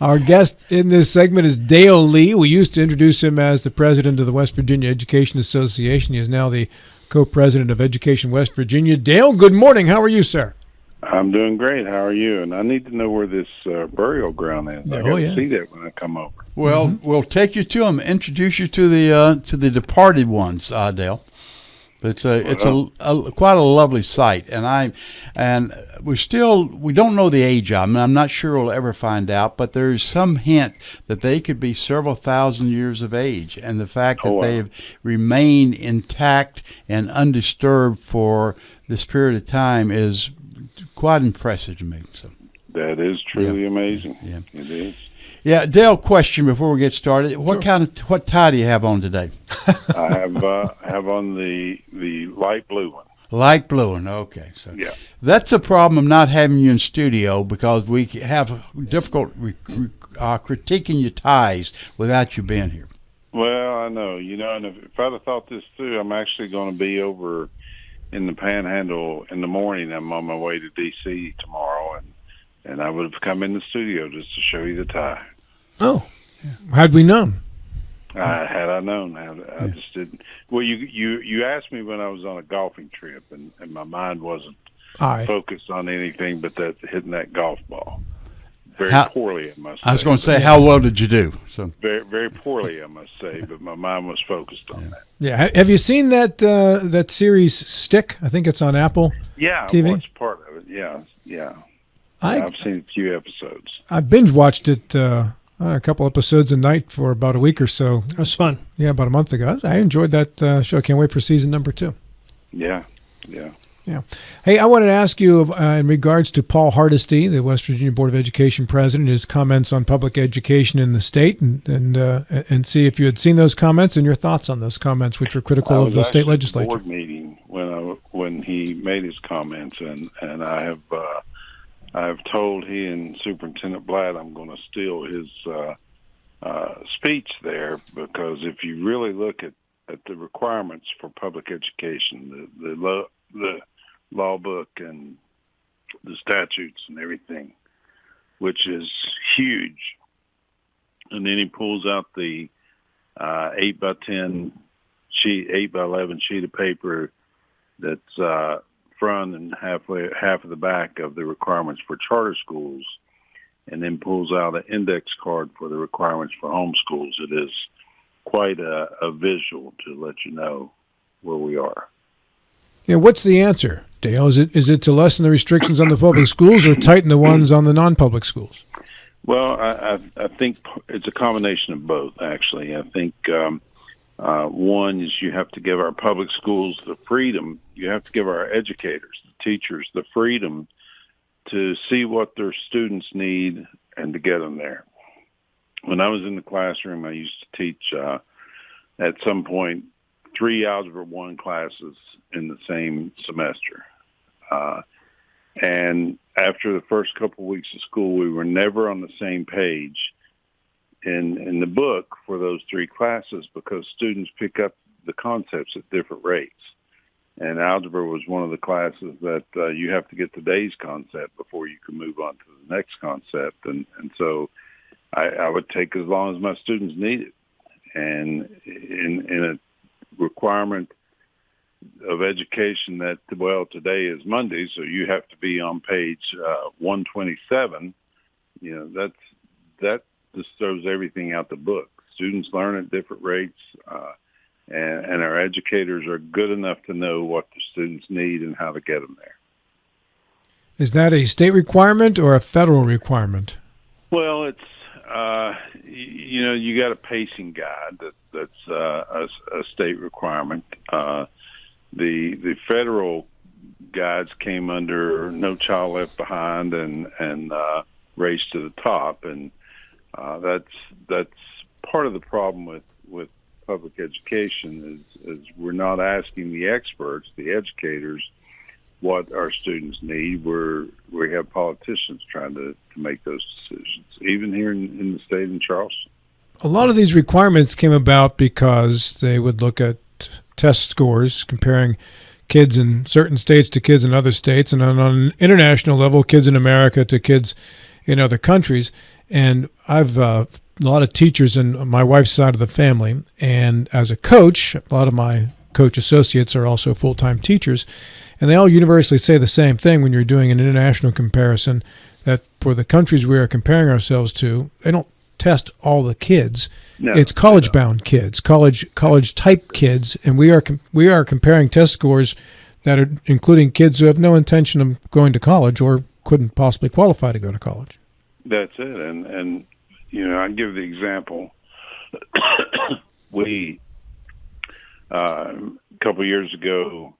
Our guest in this segment is Dale Lee. We used to introduce him as the president of the West Virginia Education Association. He is now the co-president of Education West Virginia. Dale, good morning. How are you, sir? I'm doing great. How are you? And I need to know where this burial ground is. I got to see that when I come over. Well, we'll take you to them, introduce you to the departed ones, Dale. It's quite a lovely site, and we don't know the age of them. I'm not sure we'll ever find out, but there's some hint that they could be several thousand years of age, and the fact that they've remained intact and undisturbed for this period of time is quite impressive to me. So that is truly amazing. Yeah, it is. Yeah, Dale. Question before we get started: what tie do you have on today? I have on the light blue one. Light blue one. Okay, so yeah, that's a problem of not having you in studio because we have difficult critiquing your ties without you being here. Well, I know, and if I'd have thought this through, I'm actually going to be over in the Panhandle in the morning. I'm on my way to D.C. tomorrow, and I would have come in the studio just to show you the tie. Oh, how'd we known? Had I known, I just didn't. Well, you asked me when I was on a golfing trip, and my mind wasn't focused on anything but hitting that golf ball. Very poorly, I must say. I was going to say, how well did you do? So very, very poorly, I must say, but my mind was focused on that. Yeah. Have you seen that series Stick? I think it's on Apple TV. I watched part of it. Yeah. I've seen a few episodes. I binge watched it a couple episodes a night for about a week or so. It was fun. Yeah, about a month ago. I enjoyed that show. Can't wait for season number 2. Yeah. Hey, I wanted to ask you in regards to Paul Hardesty, the West Virginia Board of Education president, his comments on public education in the state, and see if you had seen those comments and your thoughts on those comments, which were critical of the state legislature. Board meeting when he made his comments, and I have told he and Superintendent Blatt I'm going to steal his speech there, because if you really look at the requirements for public education, the law book and the statutes and everything, which is huge. And then he pulls out the 8x10 sheet, 8x11 sheet of paper that's front and half of the back of the requirements for charter schools, and then pulls out an index card for the requirements for homeschools. It is quite a visual to let you know where we are. Yeah, what's the answer, Dale? Is it to lessen the restrictions on the public schools or tighten the ones on the non-public schools? Well, I think it's a combination of both, actually. I think one is you have to give our public schools the freedom. You have to give our educators, the teachers, the freedom to see what their students need and to get them there. When I was in the classroom, I used to teach at some point 3 Algebra 1 classes in the same semester. And after the first couple of weeks of school, we were never on the same page in the book for those 3 classes because students pick up the concepts at different rates. And algebra was one of the classes that you have to get today's concept before you can move on to the next concept. And so I would take as long as my students needed. And in a requirement of education that, well, today is Monday, so you have to be on page 127, that just throws everything out the book. Students learn at different rates, and our educators are good enough to know what the students need and how to get them there. Is that a state requirement or a federal requirement? Well, it's you got a pacing guide that's a state requirement. The federal guides came under No Child Left Behind and Race to the Top, and that's part of the problem with public education is we're not asking the experts, the educators, what our students need. We have politicians trying to make those decisions, even here in the state in Charleston. A lot of these requirements came about because they would look at test scores, comparing kids in certain states to kids in other states, and on an international level, kids in America to kids in other countries. And I've a lot of teachers in my wife's side of the family, and as a coach, a lot of my coach associates are also full-time teachers, and they all universally say the same thing when you're doing an international comparison, that for the countries we are comparing ourselves to, they don't test all the kids. No, it's college-bound kids, college-type kids, and we are comparing test scores that are including kids who have no intention of going to college or couldn't possibly qualify to go to college. That's it. And I give the example. We a couple of years ago,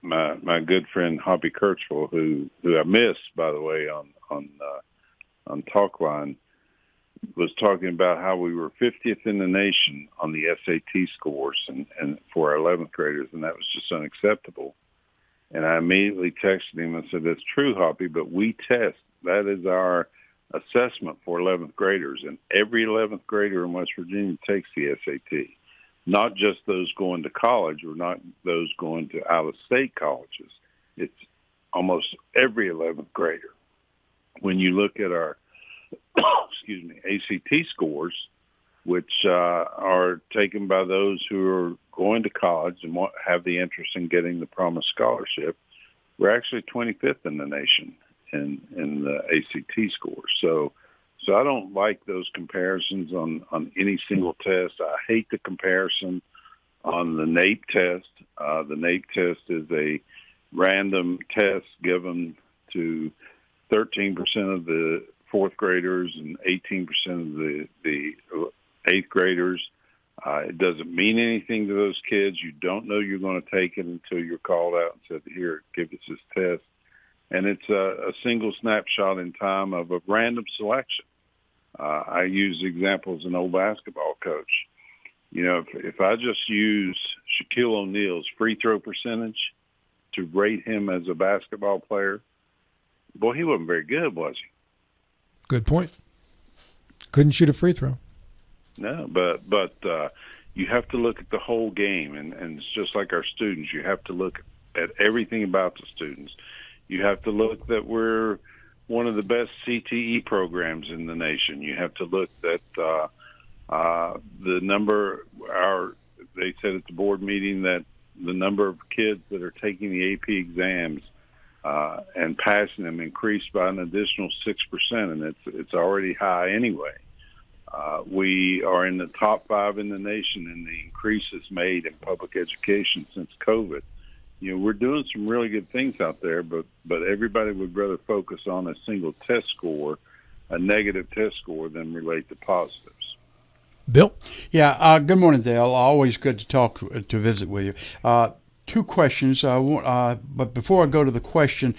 my good friend Hoppy Kirchville, who I miss, by the way, on Talkline, was talking about how we were 50th in the nation on the SAT scores and for our 11th graders, and that was just unacceptable. And I immediately texted him and said, "That's true, Hoppy, but we test. That is our assessment for 11th graders, and every 11th grader in West Virginia takes the SAT, not just those going to college or not those going to out-of-state colleges. It's almost every 11th grader. When you look at our ACT scores, which are taken by those who are going to college and have the interest in getting the promised scholarship, we're actually 25th in the nation in the ACT scores. So I don't like those comparisons on any single test. I hate the comparison on the NAEP test. The NAEP test is a random test given to 13% of the fourth graders and 18% of the eighth graders. It doesn't mean anything to those kids. You don't know you're going to take it until you're called out and said, "Here, give us this test." And it's a single snapshot in time of a random selection. I use the example as an old basketball coach. If I just use Shaquille O'Neal's free throw percentage to rate him as a basketball player, boy, he wasn't very good, was he? Good point. Couldn't shoot a free throw. No, but you have to look at the whole game, and it's just like our students. You have to look at everything about the students. You have to look that we're one of the best CTE programs in the nation. You have to look that the number, they said at the board meeting that the number of kids that are taking the AP exams and passing them increased by an additional 6%, and it's already high anyway. We are in the top 5 in the nation in the increases made in public education since COVID. We're doing some really good things out there, but everybody would rather focus on a single test score, a negative test score, than relate to positives. Bill? Yeah, good morning, Dale. Always good to visit with you. Two questions, but before I go to the question,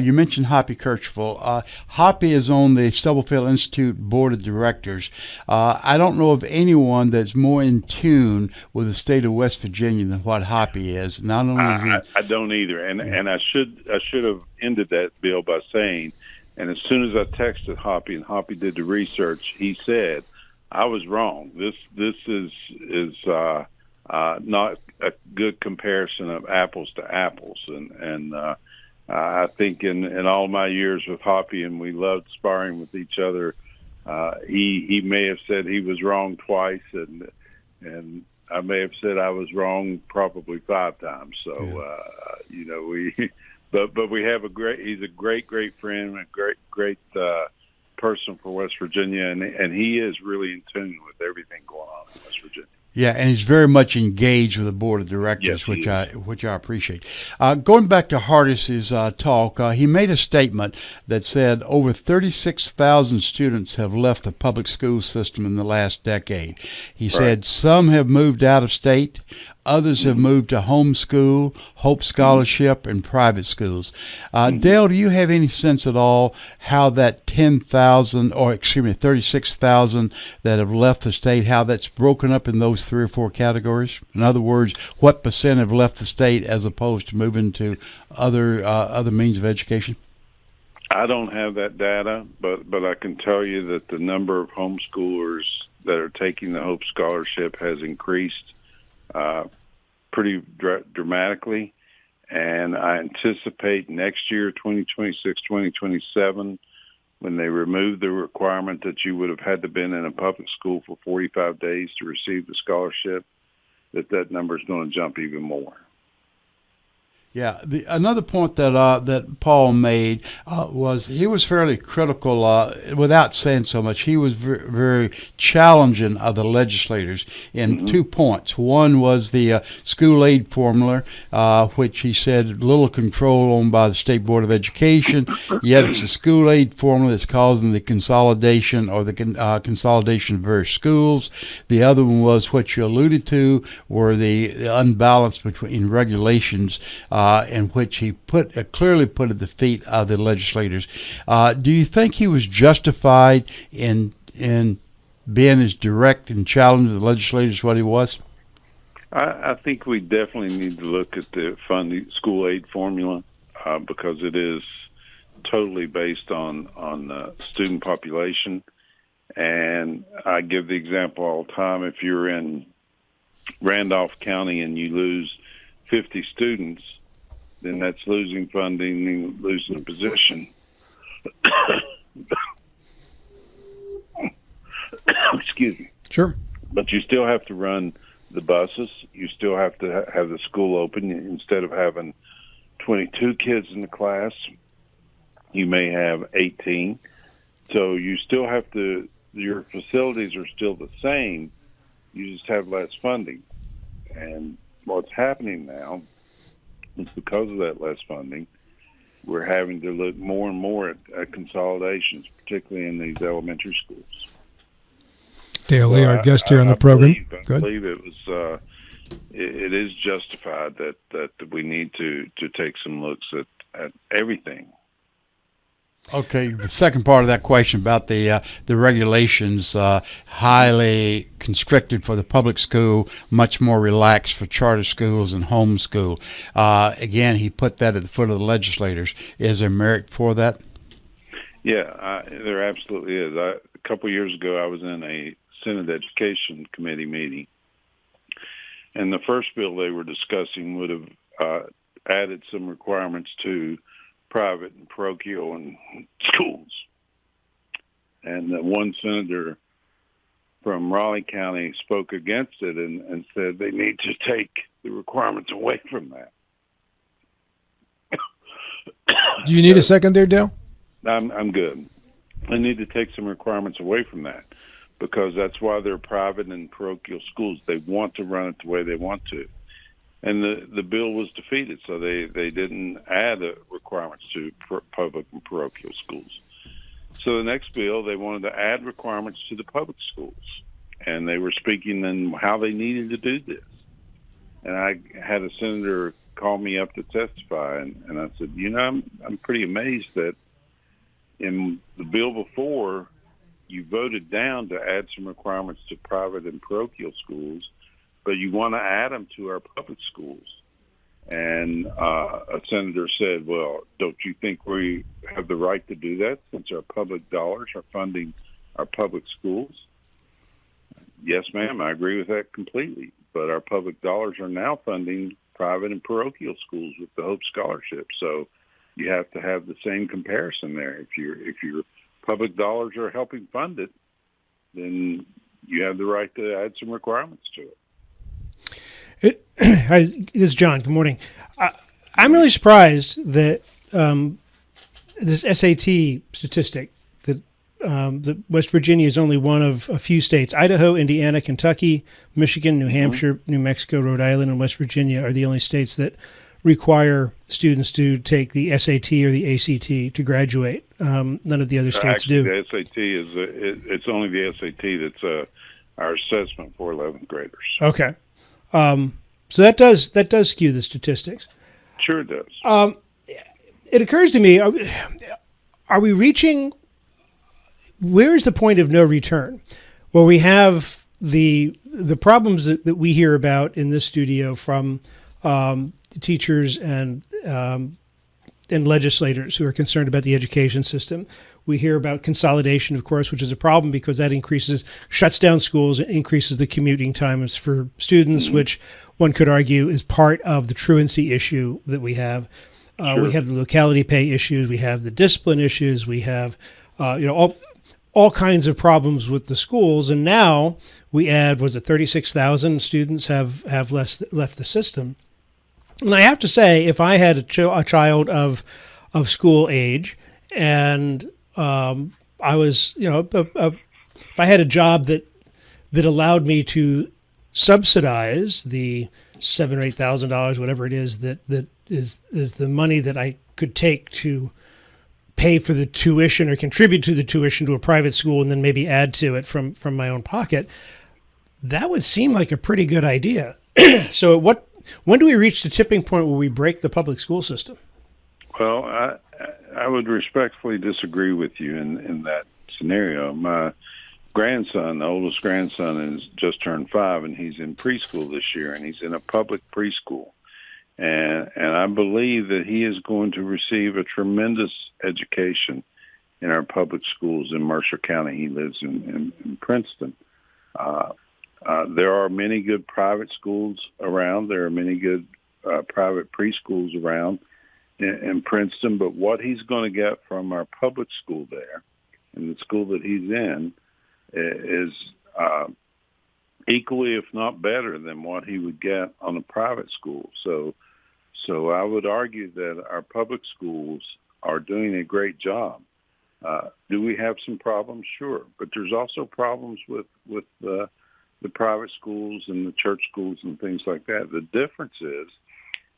you mentioned Hoppy Kirchville. Hoppy is on the Stubblefield Institute Board of Directors. I don't know of anyone that's more in tune with the state of West Virginia than what Hoppy is. Not only is he, I don't either, and I should have ended that, Bill, by saying, and as soon as I texted Hoppy and Hoppy did the research, he said, "I was wrong. This is not a good comparison of apples to apples." And I think in all my years with Hoppy, and we loved sparring with each other, he may have said he was wrong twice, and I may have said I was wrong probably 5 times. So but we have he's a great friend, a great person for West Virginia, and he is really in tune with everything going on in West Virginia. Yeah, and he's very much engaged with the board of directors, yes, which I appreciate. Going back to Hardis's talk, he made a statement that said over 36,000 students have left the public school system in the last decade. He said some have moved out of state, others have moved to homeschool, Hope Scholarship, and private schools. Dale, do you have any sense at all how that 36,000 that have left the state, how that's broken up in those 3 or 4 categories? In other words, what percent have left the state as opposed to moving to other means of education? I don't have that data, but I can tell you that the number of homeschoolers that are taking the Hope Scholarship has increased pretty dramatically, and I anticipate next year, 2026, 2027, when they removed the requirement that you would have had to been in a public school for 45 days to receive the scholarship, that number is going to jump even more. Yeah, another point that Paul made was he was fairly critical, without saying so much. He was very challenging of the legislators in 2 points. One was the school aid formula, which he said little control on by the State Board of Education. Yet it's the school aid formula that's causing the consolidation or the consolidation of various schools. The other one was what you alluded to, were the unbalance between regulations. In which he clearly put at the feet of the legislators. Do you think he was justified in being as direct and challenging the legislators as what he was? I think we definitely need to look at the funding school aid formula because it is totally based on student population. And I give the example all the time. If you're in Randolph County and you lose 50 students, then that's losing funding and losing a position. Excuse me. Sure. But you still have to run the buses. You still have to have the school open. Instead of having 22 kids in the class, you may have 18. So you still have to, your facilities are still the same. You just have less funding. And what's happening now, because of that less funding, we're having to look more and more at consolidations, particularly in these elementary schools. Dale Lee, our guest here on the program. I believe it was. It is justified that we need to take some looks at everything. Okay, the second part of that question about the regulations, highly constricted for the public school, much more relaxed for charter schools and homeschool. Again, he put that at the foot of the legislators. Is there merit for that? Yeah, there absolutely is. A couple years ago, I was in a Senate Education Committee meeting, and the first bill they were discussing would have added some requirements to private and parochial and schools. And one senator from Raleigh County spoke against it and said they need to take the requirements away from that. Do you need a second there, Dale? I'm good. They need to take some requirements away from that because that's why they're private and parochial schools. They want to run it the way they want to. And the bill was defeated, so they didn't add requirements to public and parochial schools. So the next bill, they wanted to add requirements to the public schools, and they were speaking on how they needed to do this. And I had a senator call me up to testify, and I said, I'm pretty amazed that in the bill before, you voted down to add some requirements to private and parochial schools, but you want to add them to our public schools. And a senator said, well, don't you think we have the right to do that since our public dollars are funding our public schools? Yes, ma'am, I agree with that completely. But our public dollars are now funding private and parochial schools with the Hope Scholarship. So you have to have the same comparison there. If your public dollars are helping fund it, then you have the right to add some requirements to it. Hi, this is John. Good morning. I'm really surprised that this SAT statistic that West Virginia is only one of a few states. Idaho, Indiana, Kentucky, Michigan, New Hampshire, New Mexico, Rhode Island, and West Virginia are the only states that require students to take the SAT or the ACT to graduate. None of the other states Actually, do. The SAT it's only the SAT that's our assessment for 11th graders. Okay. So that does skew the statistics. Sure it does. It occurs to me, are we reaching, where is the point of no return? Well, we have the problems that we hear about in this studio from teachers and legislators who are concerned about the education system. We hear about consolidation, of course, which is a problem because that shuts down schools and increases the commuting times for students, which one could argue is part of the truancy issue that we have. Sure. We have the locality pay issues. We have the discipline issues. We have all kinds of problems with the schools. And now we add, 36,000 students have left the system. And I have to say, if I had a child of school age, and I was, if I had a job that allowed me to subsidize the $7,000 or $8,000, whatever it is that is the money that I could take to pay for the tuition or contribute to the tuition to a private school, and then maybe add to it from my own pocket, that would seem like a pretty good idea. So when do we reach the tipping point where we break the public school system? Well, I would respectfully disagree with you in that scenario. My grandson, the oldest grandson, has just turned 5, and he's in preschool this year, and he's in a public preschool. And I believe that he is going to receive a tremendous education in our public schools in Mercer County. He lives in Princeton. There are many good private schools around. There are many good private preschools around in Princeton. But what he's going to get from our public school there, and the school that he's in, is equally, if not better, than what he would get on a private school. So I would argue that our public schools are doing a great job. Do we have some problems? Sure. But there's also problems with the private schools and the church schools and things like that. The difference is,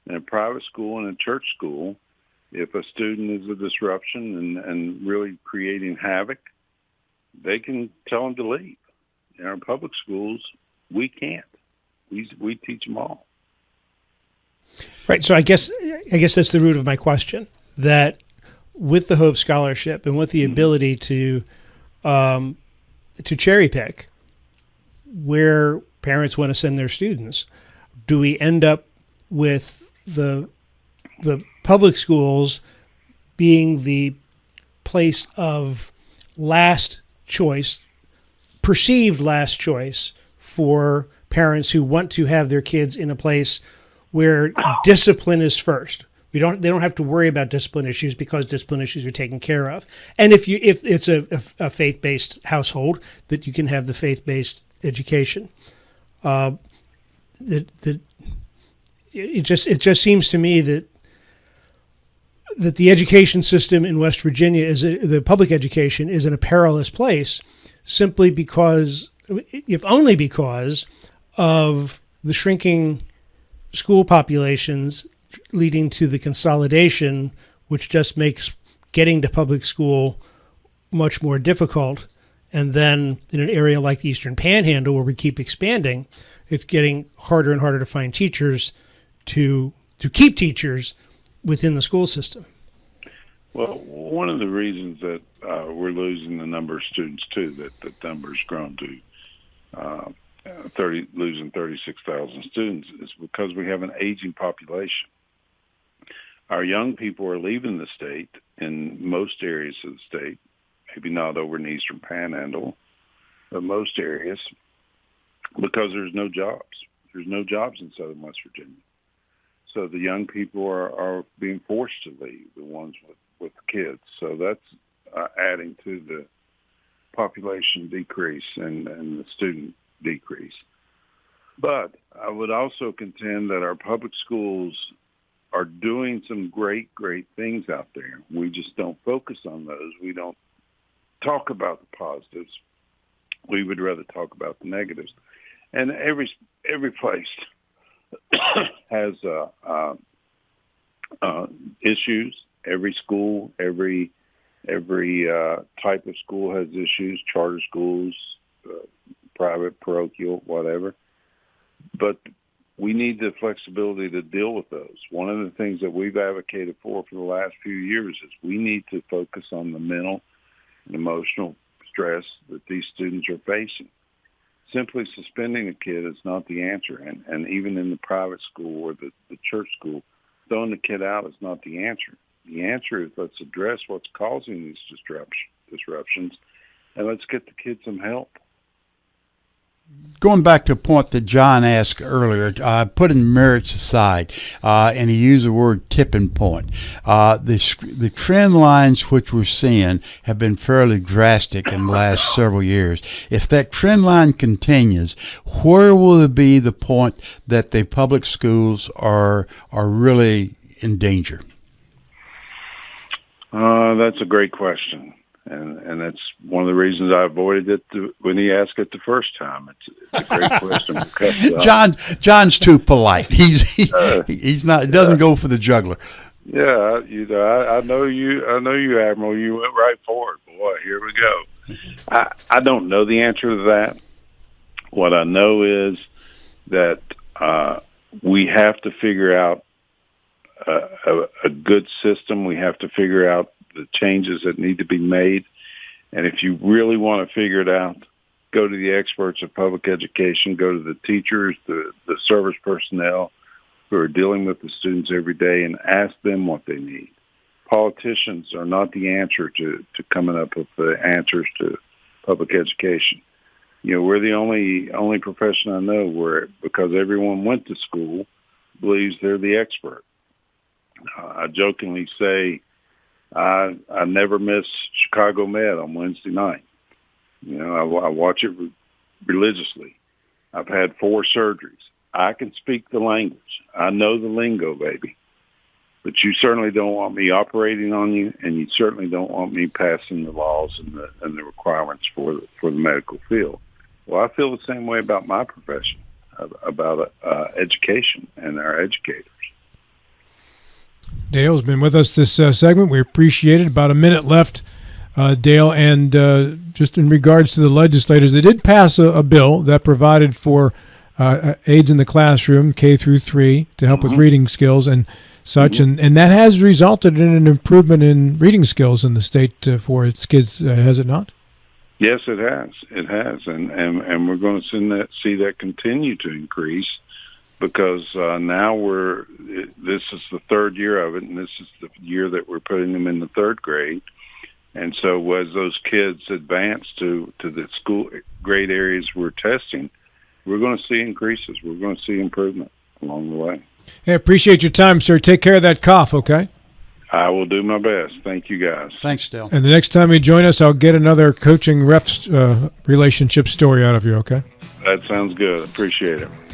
in a private school and a church school, if a student is a disruption and really creating havoc, they can tell them to leave. In our public schools, we can't. We teach them all. Right. So I guess that's the root of my question, that with the Hope Scholarship and with the ability to cherry pick where parents want to send their students, do we end up with the public schools being the place of last choice, perceived last choice for parents who want to have their kids in a place where discipline is first? They don't have to worry about discipline issues because discipline issues are taken care of. And if it's a faith-based household, that you can have the faith-based education. It just seems to me that the education system in West Virginia the public education is in a perilous place, simply because, if only because, of the shrinking school populations leading to the consolidation, which just makes getting to public school much more difficult. And then in an area like the Eastern Panhandle, where we keep expanding, it's getting harder and harder to find teachers, to keep teachers within the school system. Well, one of the reasons that we're losing the number of students, too, that the number's grown to losing 36,000 students, is because we have an aging population. Our young people are leaving the state in most areas of the state, maybe not over in the Eastern Panhandle, but most areas, because there's no jobs. There's no jobs in southern West Virginia. So the young people are being forced to leave, the ones with kids. So that's adding to the population decrease and the student decrease. But I would also contend that our public schools are doing some great things out there. We just don't focus on those. We don't talk about the positives. We would rather talk about the negatives. And every place has issues. Every school, every type of school has issues. Charter schools, private, parochial, whatever. But we need the flexibility to deal with those. One of the things that we've advocated for the last few years is we need to focus on the mental and emotional stress that these students are facing. Simply suspending a kid is not the answer. And even in the private school or the church school, throwing the kid out is not the answer. The answer is, let's address what's causing these disruptions, and let's get the kid some help. going back to a point that John asked earlier, putting merits aside, and he used the word tipping point. The trend lines which we're seeing have been fairly drastic in the last several years. If that trend line continues, where will it be the point that the public schools are really in danger? That's a great question. And that's one of the reasons I avoided it when he asked it the first time. It's a great question because John's too polite. He's not. Doesn't go for the juggler. Yeah, I know you. I know you, Admiral. You went right for it. Boy, here we go. I don't know the answer to that. What I know is that we have to figure out a good system. We have to figure out the changes that need to be made. And if you really want to figure it out, go to the experts of public education, go to the teachers, the service personnel who are dealing with the students every day, and ask them what they need. Politicians are not the answer to coming up with the answers to public education. We're the only profession I know where, because everyone went to school, believes they're the expert. I jokingly say, I never miss Chicago Med on Wednesday night. I watch it religiously. I've had 4 surgeries. I can speak the language. I know the lingo, baby. But you certainly don't want me operating on you, and you certainly don't want me passing the laws and the requirements for the medical field. Well, I feel the same way about my profession, about education and our educators. Dale's been with us this segment. We appreciate it. About a minute left, Dale. And just in regards to the legislators, they did pass a bill that provided for aids in the classroom, K through 3, to help with reading skills and such. And that has resulted in an improvement in reading skills in the state for its kids, has it not? Yes, it has. It has. And we're going to see that continue to increase. Because now this is the 3rd year of it, and this is the year that we're putting them in the 3rd grade. And so as those kids advance to the school grade areas we're testing, we're going to see increases. We're going to see improvement along the way. Hey, appreciate your time, sir. Take care of that cough, okay? I will do my best. Thank you, guys. Thanks, Dale. And the next time you join us, I'll get another coaching refs relationship story out of you, okay? That sounds good. Appreciate it.